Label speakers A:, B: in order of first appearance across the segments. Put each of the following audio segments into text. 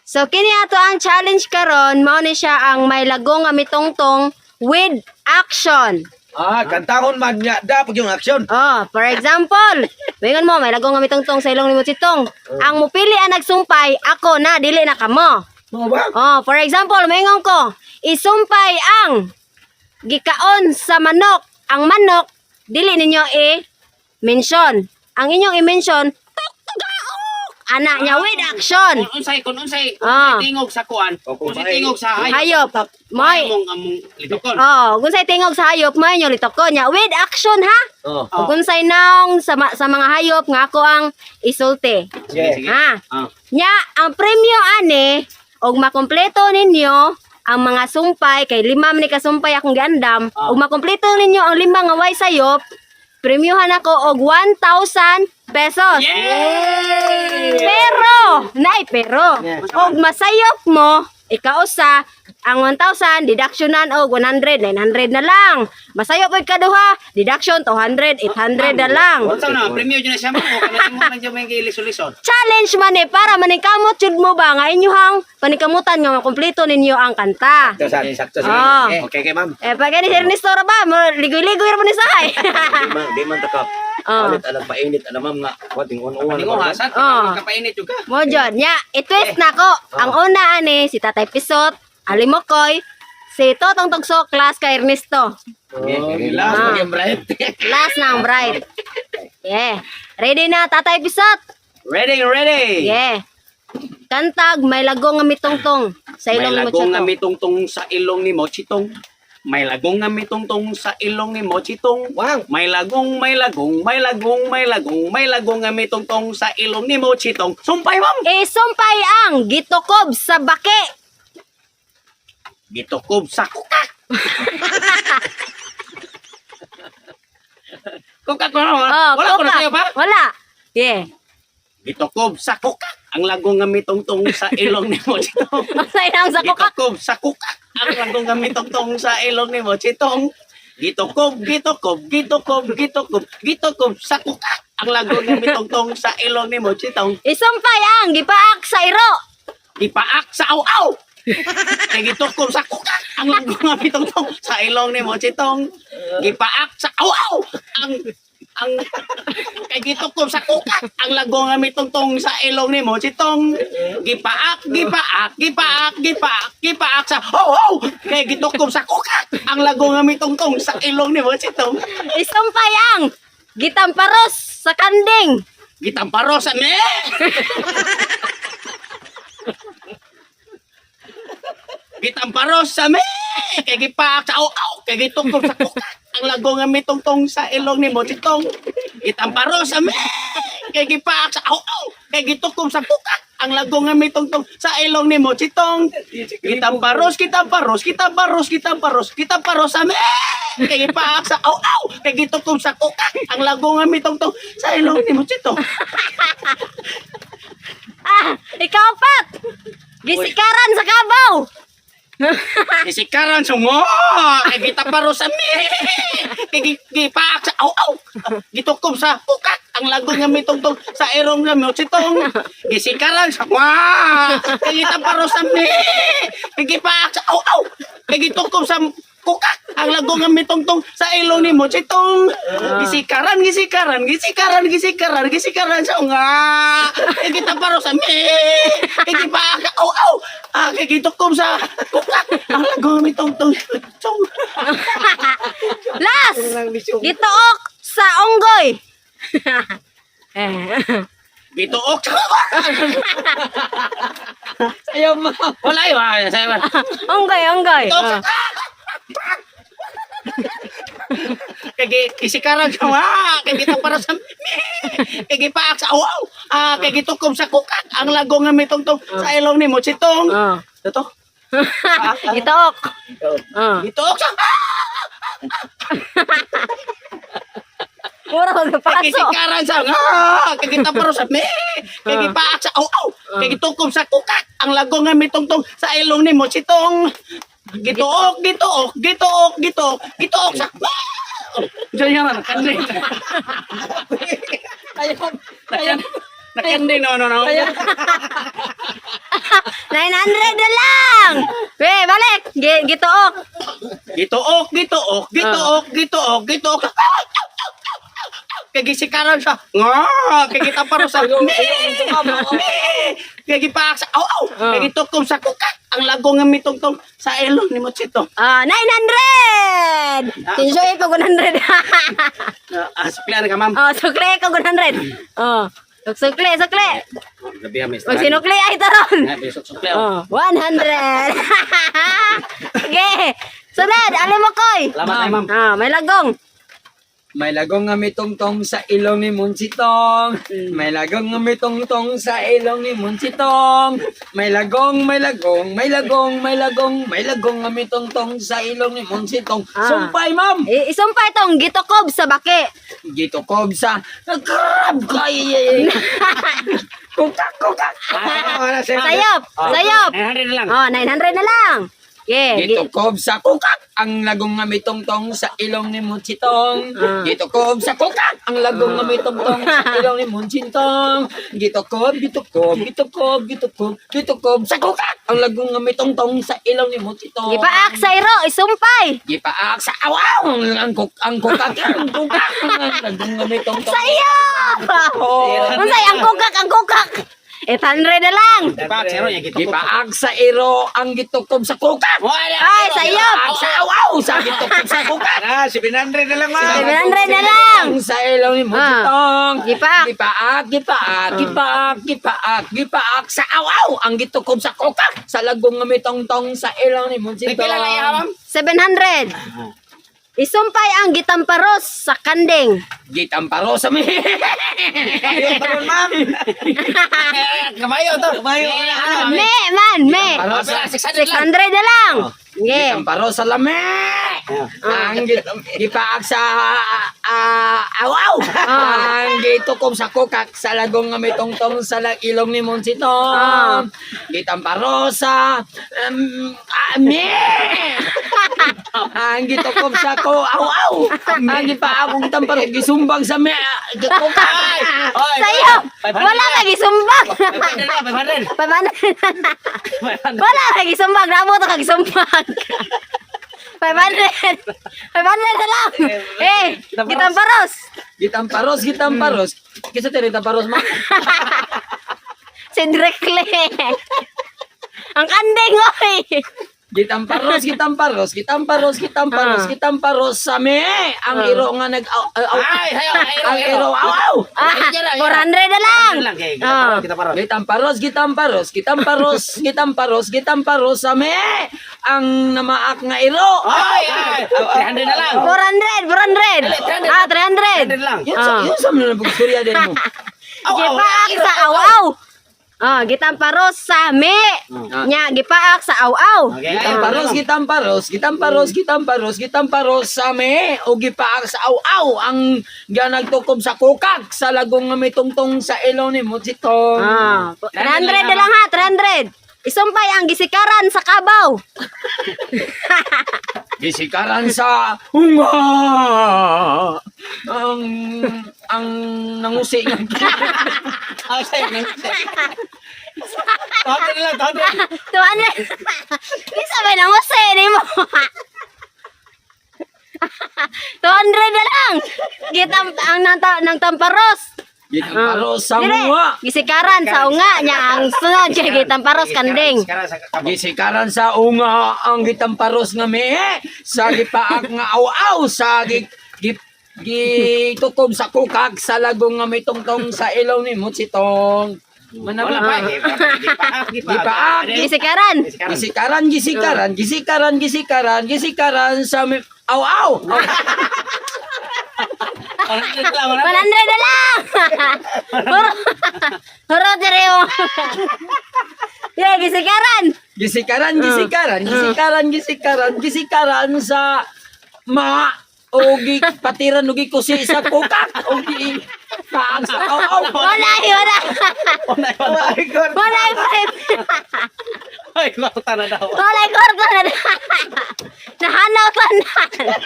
A: So kini ato ang challenge karon, mao ni siya ang may lagong nga mitongtong with action.
B: Kantahon man niya dapat yung action.
A: For example, mingon mo may lagong nga mitongtong sa ilong ni Mochitong. Ang mupili ang nagsumpay, ako na dili na kamo.
B: Mo ba?
A: For example, mingon ko, isumpay ang gikaon sa manok. Ang manok dili ninyo i-mention. Ang inyong i-mention, anak niya with action.
C: Kung unsay tingog sa kuan,
B: O,
C: kung
B: kung
C: unsay
B: may-
C: tingog sa
A: Hayop. Moy.
C: among litokon.
A: Kung say tingog sa hayop, mo inyo litokon niya with action ha.
B: Oh.
A: O kung say naong sa mga hayop nga ako ang isulti.
B: Sige.
A: Ha.
C: Ah.
A: Nya ang premyo ani og makumpleto ninyo ang mga sumpay kay 5 man ni kasumpay akong giandam og makumpleto ninyo ang 5 nga way sayop, premyohan ako og 1,000 pesos. Pero, pero, og masayop mo, ikausa, ang 1,000, deductionan og 100, 900 na lang. Masayop og kaduha, deduction 200, 800 na lang.
C: Unsa na premium jud na siya mo kana mo lang jud may gilisod-lisod.
A: Challenge man para maningkamot jud mo ba nga inyuhang paningkamutan nga makumpleto ninyo ang kanta.
B: Sakto sige.
A: Ah.
B: Okay, ma'am.
A: Pag ni Sir Nestor ba, ligoy-ligoy ra man ni sahay.
B: Di man taka. Alit alam painit alam ma'am nga wating unuan.
C: Ningo ha, sa kapainit jud ka.
A: Mo jud nya, i-twist na ko. Ang una ani si Tatay Pisot, Alimokoy, si Totong Tugso, class kay Ernesto.
B: Last maging bright.
A: Last na ang bride. Yeah. Ready na Tatay Pisot?
C: Ready.
A: Yeah. Kantag may lagong nga mitongtong sa
C: May
A: ilong ni
C: lagong nga
A: Mochito.
C: mitungtong sa ilong ni Mochitong. May lagong nga mitungtong sa ilong ni Mochitong.
B: Wow.
C: May lagong nga mitungtong sa ilong ni Mochitong. Sumpay ma'am.
A: Isumpay ang gitukob sa baki.
C: Gitukob sa kukak. Kukak ko naman. Wala ko na
A: kuka.
C: sa'yo pa.
A: Wala. Yeah.
C: Gitukob sa kukak. Ang lagong nga mitungtong sa ilong ni Mochitong.
A: Masay na ang sa kukak.
C: Gitukob sa kukak. Ang lagong nga mitungtong sa ilong ni Mochitong. Gitukob sa kukak. Ang lagong nga mitungtong sa ilong ni Mochitong.
A: Isumpay ang gipaak sa iro.
C: Gipaak sa aw-aw. Kay gitukob sa kukak. Ang lagong nga mitungtong sa ilong ni Mochitong. Gipaak sa aw-aw. Ang kay gitukob sa kukak. Ang lagong nga mitungtong sa ilong ni Mochitong. Gipaak sa aw-aw. Kay gitukob sa kukak. Ang lagong nga mitungtong sa ilong ni Mochitong.
A: Isumpay ang gitamparos sa kanding.
C: Gitamparo sa me. Gitamparo sa me. Kay gipaak sa aw-aw. Kay gitukob sa kukak. Ang lagong nga mitungtong sa ilong ni Mochitong. Gitamparo sa me. Kay gipaak sa aw-aw. Kay gitukob sa kukak. Ang lagong nga mitungtong sa ilong ni Mochitong. Gitamparos sa me. Kay gipaak sa aw-aw. Kay gitukob sa kukak. Ang lagong nga mitungtong sa ilong ni Mochitong.
A: Ikaw pat. Gisikaran sa kabaw.
C: Isikaran sungo. Kay gitaparo sa me. Kay gipaak sa aw-aw. Gitukob sa kukak. Ang lagong nga mitungtong sa irong nga Mochitong. Gisikaran sa kay gitaparo sa me. Kay gipaak sa aw-aw. Kay gitukob sa kukak. Ang lagong nga mitungtong sa ilong ni Mochitong. Gisikaran sa nga. Kay gitaparo sa me. Kay gipaak sa aw-aw. Kay gitukob sa kukak. Ang lagong nga mitungtong.
A: Last. Gituok sa unggoy.
C: Gituok sa
B: Ayaw mo.
C: wala yun. Sayo ba?
A: Unggoy.
C: Gituok sa kay isikaran sa kay gitaparo sa me. Kay gipaak sa aw-aw. Kay gitukob sa kukak. Ang lagong nga mitungtong sa ilong ni Mochitong. Ito.
A: Gituok.
C: Gituok sa
A: Mura
C: kay
A: magpaso.
C: isikaran sa kay gitaparo sa me. Kay gipaak sa aw-aw. Kay gitukob sa kukak. Ang lagong nga mitungtong sa ilong ni Mochitong. Gituok sa Diyan yan, nakanding. Nakanding, no.
A: Nay na lang. Balik. Gituok.
C: Gituok. Kagisikaran siya. Nga, kagita pa ro sa Kagipaak sa aw. Kagitukom sa kukak. Ang lago nga mitungtong sa elon ni Mochito.
A: 900. Tinsoy ko 100.
C: Suklian ka, ma'am.
A: Sukli ko 100. Sukli.
C: Gabi kami.
A: Pag sinukli ay taron.
C: Sukli.
A: 100. Okay. Sunod, alam mo koy.
C: Salamat, ma'am.
A: May lagong.
B: May lagong nga mitongtong sa ilong ni Monsitong. May lagong nga mitongtong sa ilong ni Monsitong. May lagong nga mitongtong sa ilong ni Monsitong. Sumpay, ma'am.
A: Isumpay tong gitukob sa baki.
B: Gitukob sa grab kay. Kukak.
A: Sayop.
C: 900 na lang.
A: 900 na lang. Yeah.
B: Gitukob sa kukak ang lagong nga mitongtong sa ilong ni Monsitong. Gitukob sa kukak ang lagong nga mitongtong sa ilong ni Monsitong. Gitukob sa kukak ang lagong nga mitongtong sa ilong ni Monsitong.
A: Gipaak sa iro, isumpay.
B: Gipaak sa awaw ang kukak ang lagong nga mitongtong.
A: Sayop. Unsay ang kukak. 800 na lang.
C: Gipaak sa iro niya gitukom.
B: Gipaak sa iro ang gitukob sa kukak.
A: Ay, sayop.
B: Gipaak sa awaw sa gitukob sa kukak.
C: 700 na lang, ma'am.
A: 700 na lang.
B: Ang sa ilaw ni Monsitong.
A: Gipaak.
B: Gipaak sa awaw ang gitukob sa kukak sa lagong nga mitongtong sa ilaw ni Monsitong.
C: Pila lang yan, ma'am.
A: 700. Isumpay ang gitamparos sa kanding.
B: Gitamparo sa mi.
C: Taron, ma'am. Kamayo to. Kamayo.
A: Me.
B: Gitamparo sa
A: 600 na lang. Yeah.
B: Gitamparo sa lami. Ang gipaak sa awaw. Ang gitukob sa kukak sa lagong nga mitongtong sa ilong ni Monsitong. Gitamparo sa me. Ang gitukob sa ko awaw. Ang gipaakong tamparo gisumbang sa me. Kukak.
A: Sayo. Wala lagi sumbag.
C: 500.
A: 500. Wala lagi sumbag. Ramo to kag sumbag. 500 na lang.
B: Gitamparos. Kisa tiri tamparos ma.
A: Si Drekle. Ang kandeng oy.
B: Gitamparos sa me. Ang iro nga nag ang iro awaw.
A: 400 na lang.
B: Gitamparos sa me. Ang namaak nga iro.
C: 300 na lang.
A: 400. 300.
C: 300 lang.
B: Yun sa mga nabugsurya din mo.
A: Gipaak sa aw-aw. Gitamparos sa me. Nya gipaak sa aw-aw.
B: Gitamparos sa me. O gipaak sa aw-aw. Ang nagtukob sa kukak sa lagong nga mitungtong sa ilong ni Monsitong.
A: 300 na lang ha, 300. Isumpay ang gisikaran sa kabaw.
B: Gisikaran sa unga. Ang nangusi nga.
C: Tahan na lang.
A: 200. Isa ba nang use ni mo? 200 na lang. Nang tamparos.
B: Gitamparos sa
A: Dire,
B: unga.
A: gisikaran sa unga nya ang sunod kay gitamparos kanding.
B: Gisikaran sa unga ang gitamparos nga me. Sa gipaak nga aw-aw sa gitukob sa kukak sa lagong nga mitongtong sa ilaw ni Monsitong.
C: Wala pa.
B: Gipaak. Gisikaran sa aw-aw.
A: 100 na lang. Horo direo. Yeah, gisikaran. Gisikaran
B: sa ma ogi patiran ogi kusi sa kukak ogi paang sa aw-aw.
A: Wala.
C: Ay, kwarta na daw.
A: Wala korto na. Nahanaw tanan.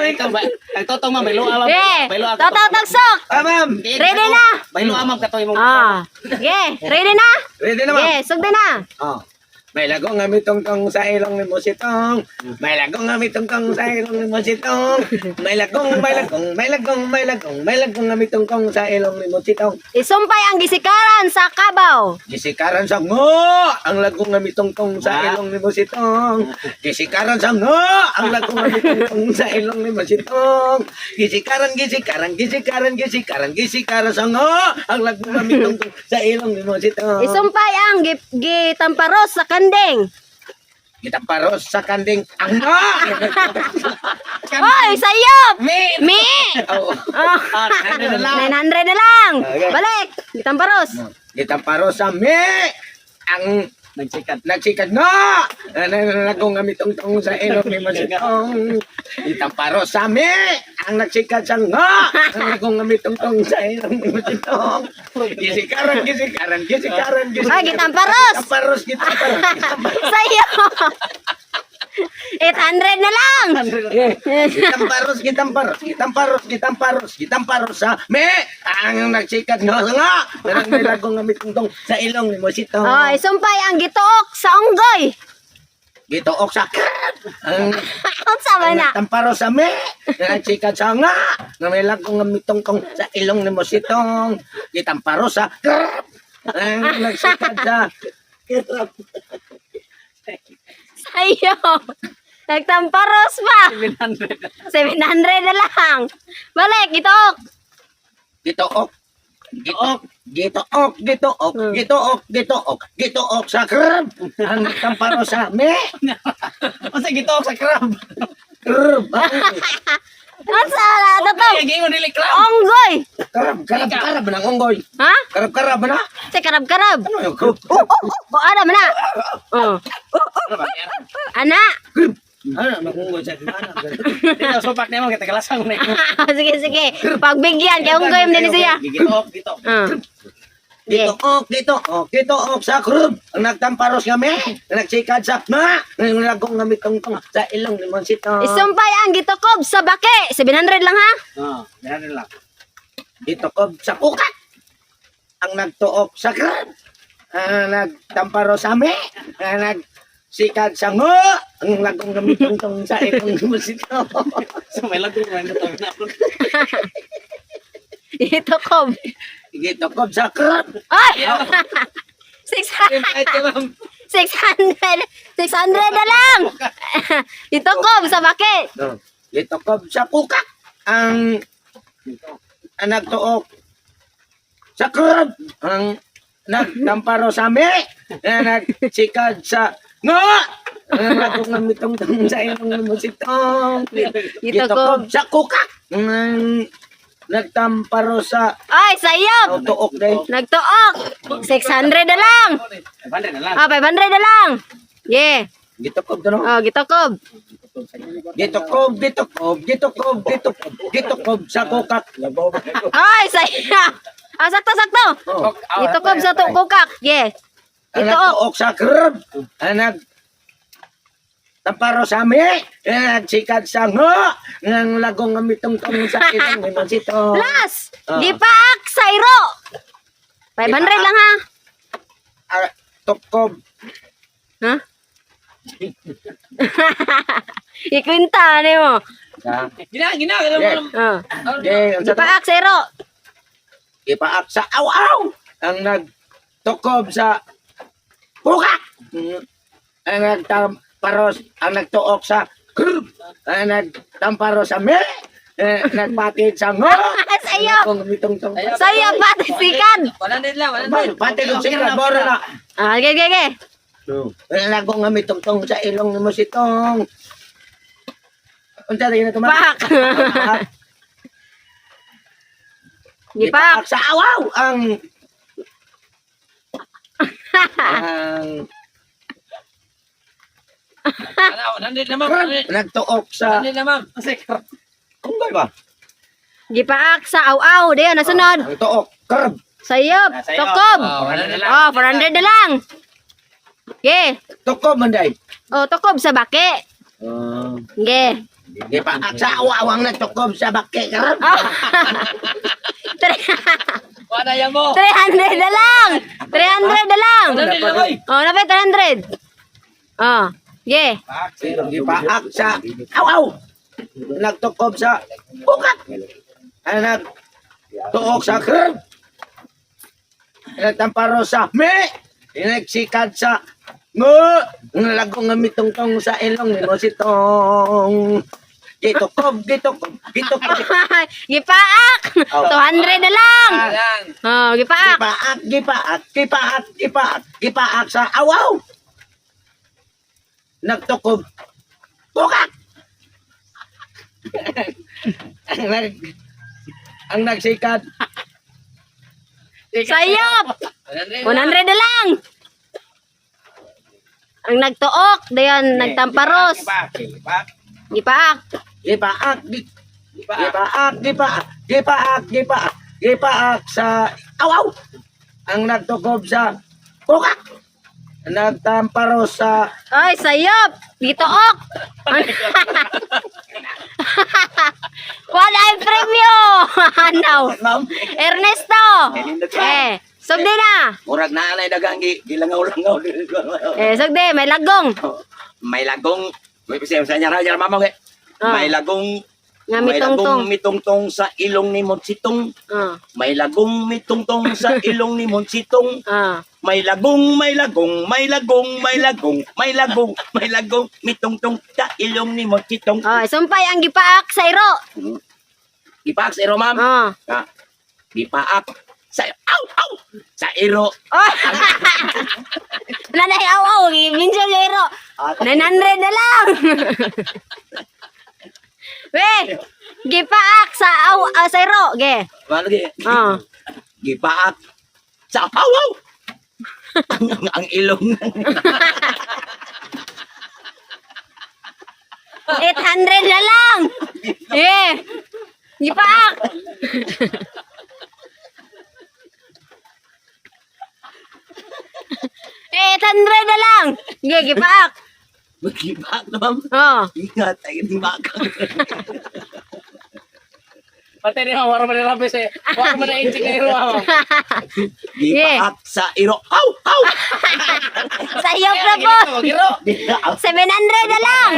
C: ikaw ba? Nagtotong ma'am, baylo amam.
A: Yeah.
C: Baylo ako.
A: Tatak-taksok.
B: Ma'am.
A: Ready na?
C: Baylo amam katoy mo.
A: Ah. Yeah. Ready na?
B: Ready na, ma'am?
A: Yeah. Sugdi na.
B: Oh. May lagong nga mitong-tong sa ilong ni Musitong. May lagong nga mitong-tong sa ilong ni Musitong. May lagong nga mitong-tong sa ilong ni Musitong.
A: Isumpay ang gisikaran sa kabaw.
B: Gisikaran sa ngo, ang lagong nga mitong-tong sa ilong ni Musitong. Gisikaran sa ngo, ang lagong nga mitong-tong sa ilong ni Musitong. Gisikaran sa ngo, ang lagong nga mitong-tong sa ilong ni Musitong.
A: Isumpay ang gitamparos sa kanding.
B: Kita paros sa kanding ang ngo.
A: Hoy, sayop!
B: Me.
A: Me!
B: Oh.
A: Oh. 900 na lang.
B: Okay.
A: Balik. Gitamparos.
B: Kita paros sa me. Ang nagsikat na. Nagong amitong-tong sa ilong ni Musitong. Kita paros sa me. Ang nagsikat sa nga. Nagong amitong-tong sa ilong ni Musitong. Gisikaran.
A: Ay, gitamparos.
B: Gitamparos.
A: Sayop. 800 na lang.
B: Gitamparos sa me. Ang nagsikat nga. May lagong amitong-tong sa ilong ni Musitong.
A: Oh, isumpay ang gituok sa unggoy.
B: Gitook sa ang
A: Unsa man na?
B: tamparo sa me, nagsikat sa nga, nga may lagong nga mitongtong sa ilong ni Musitong, gitamparo sa ang nagsikat sa
A: Sayop. Nagtamparos pa. 700 na lang. Balik, gituok.
B: Gitook sa krab, ang tamparo sa me,
C: Unsa gitook sa crab?
B: krab,
A: Unsa na to?
C: Gingon dili crab.
A: Unggoy.
B: karab na onggoy,
A: Ha?
B: karab na,
A: Sa karab-karab.
B: ano yung krab?
A: O, ano man na? Oh. Ana.
B: Ano na onggoy sa mana?
C: Dito sopak niya mo kita kalasang na.
A: Sige, sige. Pagbigyan, kay unggoy mo din siya.
C: Gitook.
A: Ah. Yeah.
B: Gitook sa krab, ang nagtamparos nga me, nagsikad sa nga, ang lagong nga mitongtong sa ilong ni Musitong.
A: Isumpay ang gitukob sa bake. 700 lang ha?
C: Yan lang.
B: Gitokob sa kukat, ang nagtuok sa krab, ang nagtamparo sa me, ang nagsikad sa nga, ang lagong nga mitongtong sa ilong ni Musitong.
C: So may lago man ito na.
A: Gitukob.
B: Gitokob sa krab,
A: Ay! 600. 600 na lang. Gitukob sa bake.
B: gitokob sa kukat, ang nagtuok sa krab, ang nagtamparo sa me, ang nagsikad sa nga, ang lagong nga mitongtong sa ilong ni Musitong. Gitokob sa kukat, ang nagtamparo sa
A: Ay, sayop.
B: tuok day.
A: Nagtuok. 600 na lang.
C: Banda na lang.
A: Ah, 500 na lang. Yeah.
B: Gitokob to no?
A: Oh, gitukob.
B: Gitokob sa kukat.
A: Ay, sayop. Ah, sakto.
B: Oh.
A: Gitukob sa tukukak. Yeah.
B: Ang
A: Gituok.
B: nagtuok sa krab, ang nagtamparo sa me, ang nagsikad sa nga, ang lagong nga mitongtong sa ilong ni Musitong.
A: Last.
B: Ah.
A: Gipaak sa iro. 500 lang ha.
B: Tukob.
A: Ha? Ikwinta ni mo.
C: Gina.
B: Yeah.
A: Ah.
B: Yeah, ang sa
A: Gipaak sa iro.
B: ipaak sa aw-aw, ang nagtukob sa kukat, ang nagtamparos, ang nagtuok sa krab, ang nagtamparo sa me, nagpatid sa nga,
A: Sayop.
B: kung mitongtong.
A: Sayop pa sikan.
C: 100 lang.
B: Patid ang sikat, bora na.
A: Ah, ge.
B: Lagong nga mitongtong sa ilong ni Musitong. Unsa rin na tumat?
A: Pak. Gipaak.
B: Sa awaw ang
C: Ano, 100 naman.
B: nagtuok sa
C: 100 naman.
B: kung ba?
A: Gipaak sa aw-aw. Diyan, nasunod.
B: Ang tuok, krab.
A: Sayop. Tukob.
C: 100 na lang.
A: Oh, 400 na lang. Ge.
B: Tukob manday.
A: Oh, tukob sa bake. Ge.
C: Gipaaksa awawang natukob sa baki karon.
A: Oh.
B: Wala yan mo.
A: 300 na lang. 300 na lang.
B: Dali lang, oy.
A: Oh, napay 300. Oh, yeah.
C: Gipaaksa awaw. Nagtukob sa bukat. Anak tuok sa krab. Nagtamparo sa me. Inagsikad sa nalagong nga mitong-tong sa ilong ni mo sitong. Gitukob.
A: Gipaak. 200 na lang.
B: Ayan.
A: Oh, gipaak.
C: Gipaak sa awaw. Nagtukob. Bukat. ang nagsikat.
A: Sayop. 100 na lang. Ang nagtuok, dayon nagtamparos. Gipaak.
C: Gipaak sa awaw. Ang nagtukob sa bukat. Nagtamparos sa
A: Ay, sayop. Gituok. Wala ay premyo. Ano? Ernesto. Sugdi na.
C: murag na anay dagang gilangaw-langaw.
A: Sugdi, may lagong.
C: May lagong may sa nyara mamang
A: Ah.
C: may lagong
A: Nga
C: may lagong
A: mitungtong.
C: mitungtong sa ilong ni Monsitong.
A: Ah,
C: May lagong mitungtong sa ilong ni Monsitong.
A: ah.
C: May lagong mitungtong sa ilong ni Monsitong.
A: Oh, sumpay ang gipaak sa iro.
C: Gipaak sa iro, ma'am.
A: Oh.
C: Ah, gipaak sa sa iro.
A: Oh. Nanay aw minsan yung iro. 900 na lang. We, gipaak sa sa iro, ge.
C: Ano gi?
A: Oh.
C: Gipaak sa ang ilong.
A: 800 na lang. Gipaak. Eh, 800 na lang. Ge, gipaak.
C: Gipaak na, ma'am.
A: Oh.
C: Ingat, ay hindi makakang.
B: Pati ni Mama, wala mo na lapis eh. Wala mo na inchik na hero, Mama.
C: Gipaak sa iro.
A: Sayop na po.
B: Giro.
A: 700 na lang.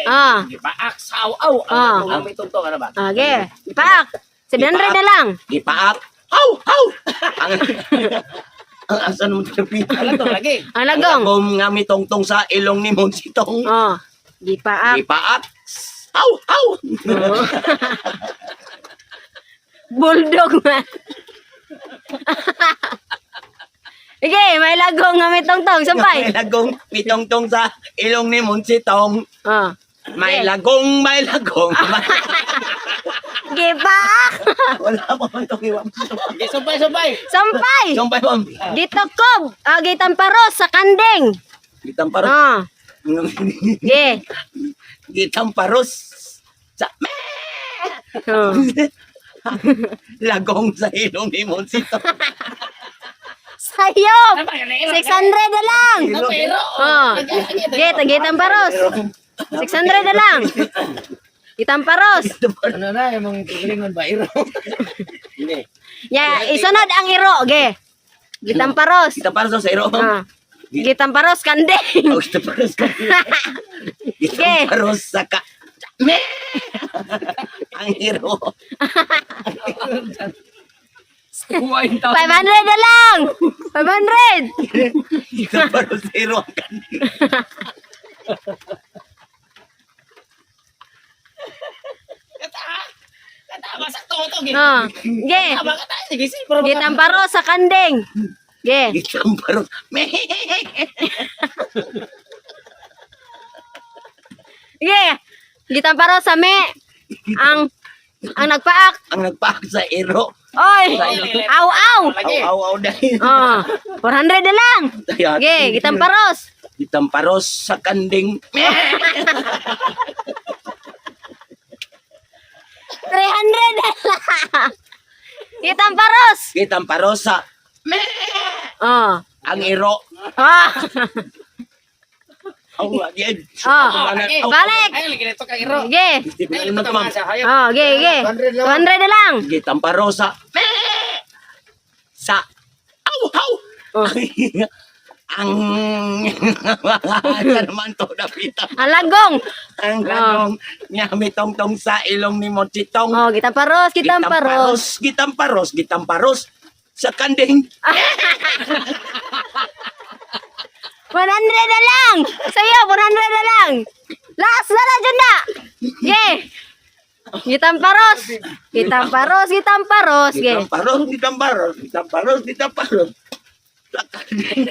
A: Ah.
B: Gipaak sa aw-aw.
A: Ah.
B: Ang may tungtong, ano ba?
A: Okay. Gipaak. 700 na lang.
C: Gipaak. Ang asan mo tabi.
B: Wala to, lagi.
A: Ang lagong.
C: Ang nga mitongtong sa ilong ni Monsitong.
A: Oh. Gipaak.
C: Gipaak.
A: Bulldog man. Okay, may lagong nga may tongtong. Sampay.
C: May lagong mitongtong sa ilong ni Monsitong.
A: Oh.
C: May
A: Okay.
C: lagong.
A: Gipaak.
C: Wala pa man itong iwan.
B: Okay, sumpay.
A: Sampay.
C: Sumpay, ma'am.
A: Gitokob. Gitamparos sa kandeng.
C: Gitamparos.
A: Ah. Okay.
C: Gitamparos. Sa
A: Oh.
C: lagong sa ilong ni Monsitong.
A: Sayop. 600 na lang.
B: Pero,
A: Oh. Gitamparos. 600 na lang. Gitamparos.
B: ano na, yung mga kagalingon ba, hero?
C: Hindi.
A: Ya, isunod ang iro. Ge. Gitamparos.
C: Gitamparos sa iro, ma'am.
A: Ah. Gitamparos kandeng.
C: Gitamparos ka. Gitamparos sa ka. Ang iro.
A: 500 na lang. 500.
C: Gitamparos sa iro. Ang kandil.
B: Katama sa toto,
A: Oh. Ge.
B: Katama ka tayo, sige, sige, pero baka-
A: Gitamparos sa kandeng. Ge.
C: Gitamparos.
A: Ge. Gitamparos sa me. Ang nagpaak.
C: Ang nagpaak sa iro.
A: Oy. Aw aw.
B: Lagi.
C: Aw dahil.
A: Oh. 400 na lang. Ge, gitamparos.
C: Gitamparos sa kanding.
A: 300 na lang. Gitamparos.
C: Gitamparos sa
A: Oh.
C: ang iro.
A: Ah.
C: Awa, yan.
A: Oh,
C: Aw,
A: balik.
C: Ay, lagi nito kay Iro.
A: Ge.
C: Di ba naman ma'am?
A: Oh, ge. 200 na lang.
C: Gitang parosa. Sa aw.
A: Oh.
C: Ang ano naman to napita.
A: Ang lagong.
C: Ang ladong niya mitong-tong sa ilong ni Mochitong.
A: Oh, gitang paros.
C: Gitang paros sa kanding.
A: 100 na lang. Sa'yo, 100 na lang. Last na lang dyan na. Ge. Gitang paros. Ge.
C: Gitang paros. Sa kanding.